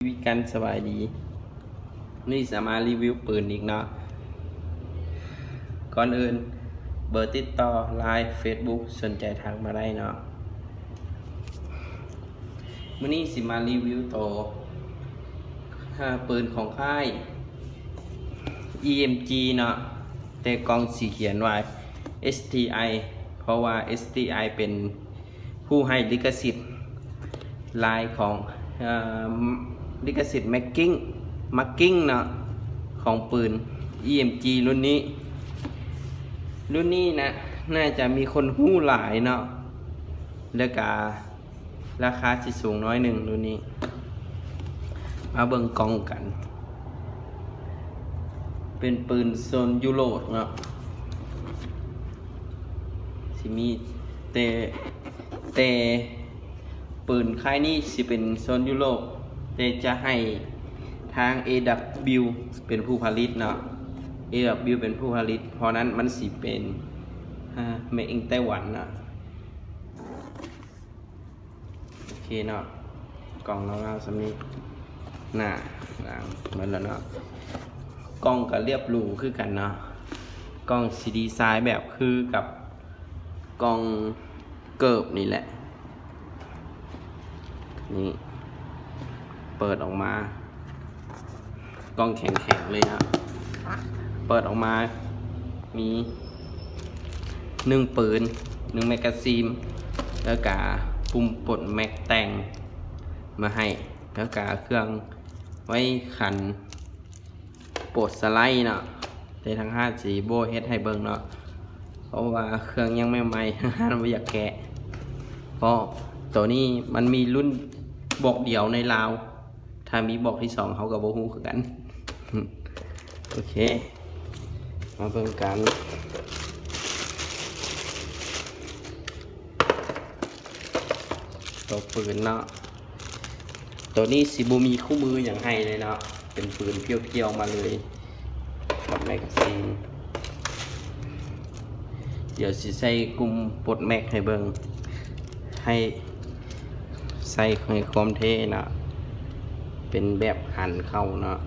วิกันสบายดีนี่สามารถรีวิวปืนอีกเนาะก่อนอื่นเบอร์ติดต่อ Line Facebook สนใจทักมาได้เนาะมื้อนี้สิมารีวิวตัวปืนของค่าย EMG เนาะแต่กองสีเขียนว่า STI เพราะว่า STI เป็นผู้ให้ลิขสิทธิ์ลายของลิขสิทธิ์มักกิ้งเนาะของปืน EMG รุ่นนี้นะน่าจะมีคนหู้หลายเนาะแล้วก็ราคาสิสูงน้อยหนึ่งรุ่นนี้มาเบิ่งกองกันเป็นปืนโซนยุโรปเนาะสิมีแต่ปืนค่ายนี้สิเป็นโซนยุโรปแต่จะให้ทาง AW เป็นผู้ผลิตเนาะ AW เป็นผู้ผลิตเพราะนั้นมันสิเป็นmade in ไต้หวันเนาะโอเคเนาะกล่องเราสำนี้หน้าหลังเหมือนแล้วเนาะกล้องก็เรียบหรูคือกันเนาะกล้องสีดีไซน์แบบคือกับกล้องเกิบนี่แหละนี่เปิดออกมากล้องแข็งๆเลยนะเปิดออกมามี1ปืน1แมกกาซีนแล้วก็ปุ่มปลดแม็กแต่งมาให้แล้วก็เครื่องไว้ขันปลดสไลด์เนาะแต่ทั้ง5สีโบเฮ็ดให้เบิ่งเนาะเพราะว่าเครื่องยังไม่ใหม่ห้ามไม่อยากแกะเพราะตัวนี้มันมีรุ่นบอกเดียวในลาวถ้ามีบอกที่2เขากับโบฮูคือกันโอเคมาเบิ่งกันตัวปืนเนาะตัวนี้สิบูมีคู่มืออย่างให้เลยเนาะเป็นปืนเพียวๆมาเลยกับแมกกาซีนเดี๋ยวสิใส่กลุ่มปลดแม็กให้เบิ่งให้ใส่ให้ความเท่เนาะเป็นแบบหันเข้าเนาะ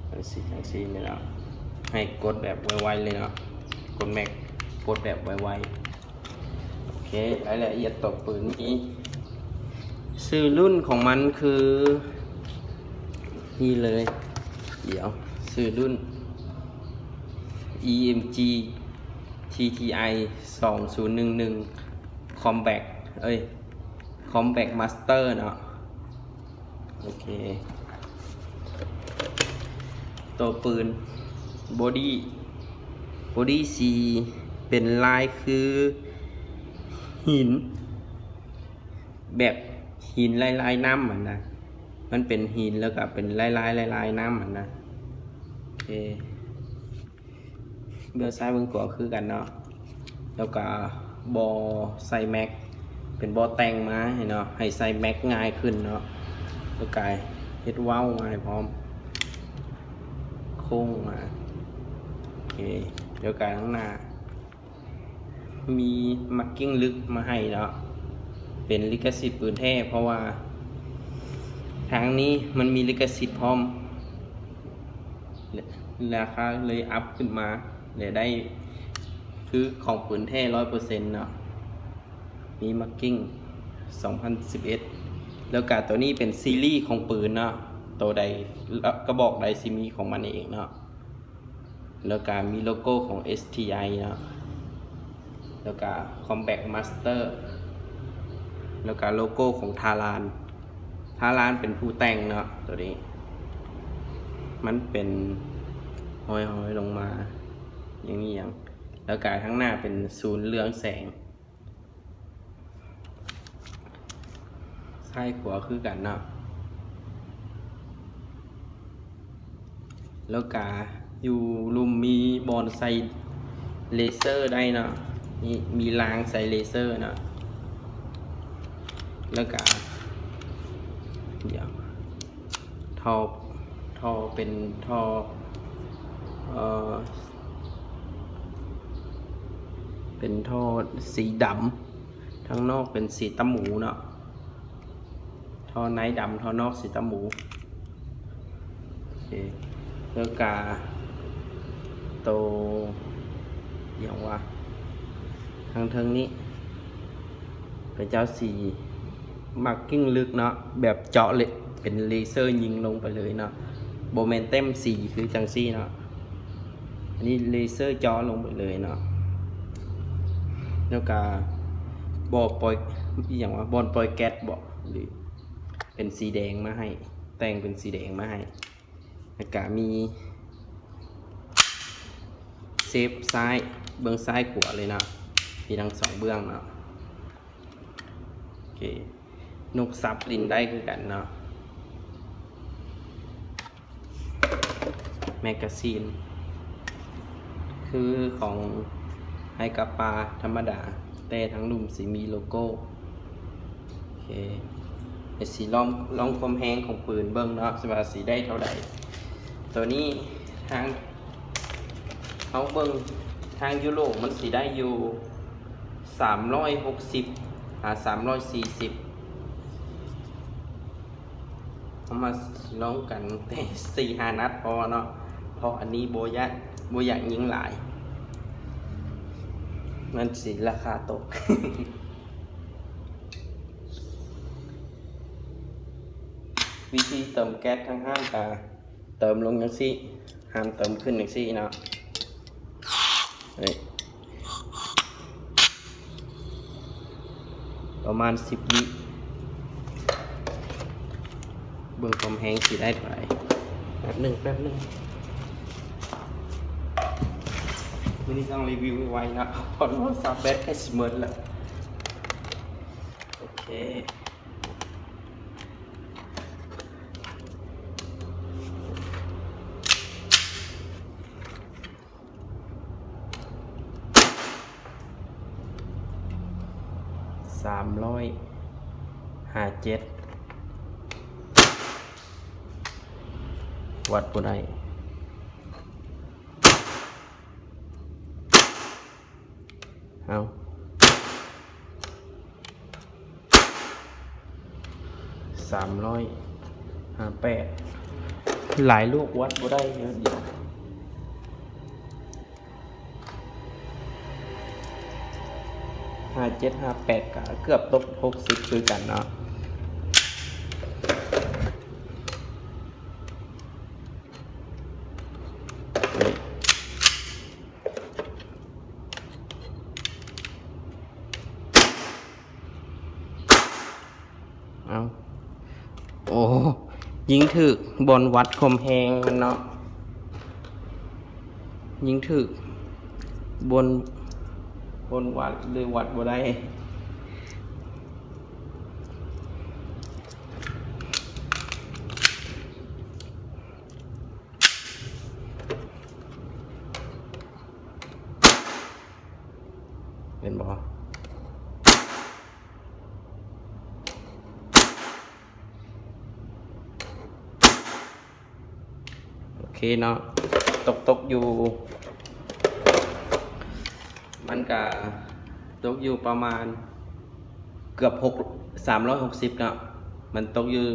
ทั้งสี่เลยเนาะให้กดแบบไวๆเลยเนาะกดแม็กกดแบบไวๆโอเครายละเอียดตัวปืนนี้ชื่อรุ่นของมันคือนี่เลยเดี๋ยวชื่อรุ่น EMG TTI 2011 Combat Master เนาะโอเคตัวปืนบอดี้สีเป็นลายคือหินแบบหินลายน้ำนะมันเป็นหินแล้วก็เป็นลายน้ำนะโอเคเบื้องซ้ายเบื้องขวาคือกันเนาะแล้วก็บอใส่แม็กเป็นบอแต่งมาเนาะให้ใส่แม็กง่ายขึ้นเนาะแล้วก็เฮ็ดว้าวง่ายพร้อมโค้งมาโอเคเดี๋ยวกันข้างหน้ามีมาร์กิ้งลึกมาให้เนาะเป็นลิขสิทธิ์ปืนแท้เพราะว่าทางนี้มันมีลิขสิทธิ์พร้อมราคาเลยอัพขึ้นมาเลยได้คือของปืนแท้ 100% เนาะมีมาร์กิ้ง2011แล้วก็ตัวนี้เป็นซีรีส์ของปืนเนาะตัวใดกระบอกใดสิมีของมันเองเนาะแล้วก็มีโลโก้ของ STI เนาะแล้วก็ Combat Master แล้วก็โลโก้ของทารานเป็นผู้แต่งเนาะตัวนี้มันเป็นห้อยลงมาอย่างนี้แล้วก็ข้างหน้าเป็นศูนย์เรืองแสงซ้ายขวาคือกันเนาะแล้วก็อยู่ลุมมีบอลใส่เลเซอร์ได้เนาะมีรางใส่เลเซอร์เนาะแล้วก็เดี๋ยวท่อเป็นท่อ เป็นท่อสีดำทั้งนอกเป็นสีตะหมูเนาะท่อในดำท่อนอกสีตะหมูโอเคแล้วกาโตอย่างว่าทางเทิงนี้เป็นเจ้าสีมาร์กิ้งลึกเนาะแบบเจาะเลยเป็นเลเซอร์ยิงลงไปเลยเนาะโบแมนเต็มสีคือจังซี่เนาะอันนี้เลเซอร์เจาะลงไปเลยเนาะแล้วก็บอปล่อยอย่างว่าบอลปล่อยแก๊สบอกหรือเป็นสีแดงมาให้แต่งเป็นสีแดงมาให้แล้วก็มีเซฟซ้ายเบื้องซ้ายขวาเลยเนาะมีทั้งสองเบื้องเนาะโอเคนกซับลินได้คือกันเนาะแมกกาซีนคือของไฮกาปาธรรมดาแต่ทั้งลุ่มสีมีโลโก้โอเคไอสีลองความแห้งของปืนเบิ้งเนาะสว่าสีได้เท่าใดตัวนี้ทางเขาเบิ้งทางยุโรปมันสีได้อยู่360340เอามาลองกันแต่4-5 นัดพอเนาะเพราะอันนี้โบอยากยิงหลายมันสิราคาตก วิธีเติมแก๊สทางห้างกาเติมลงอย่างซี่ห้ามเติมขึ้นอย่างซี่เนาะประมาณ10 วิเบิ่งความแห้งสีได้เท่าไหร่แป๊บหนึ่งวันนี้ต้องรีวิวไว้นะพอรู้ว่าซับแบตแค่10 เมตรแล้วโอเค357วัดบ่ได้เอา358หลายลูกวัดบ่ได้เยอะเดียว5758ก็เกือบตก60คือกันเนาะเอาโอ้ยิงถึกบนวัดคมแหงมันเนาะยิงถึกบนวัดเลยวัดบ่ได้เป็นบ่โอเคเนาะตกอยู่มันก็ตกอยู่ประมาณเกือบ360เนาะมันตกอยู่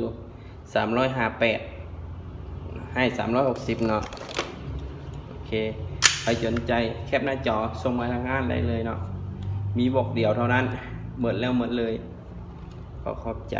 358ให้360เนาะโอเคใครสนใจแคปหน้าจอส่งมาทางงานได้เลยเนาะมีบอกเดียวเท่านั้นหมดแล้วหมดเลยขอบใจ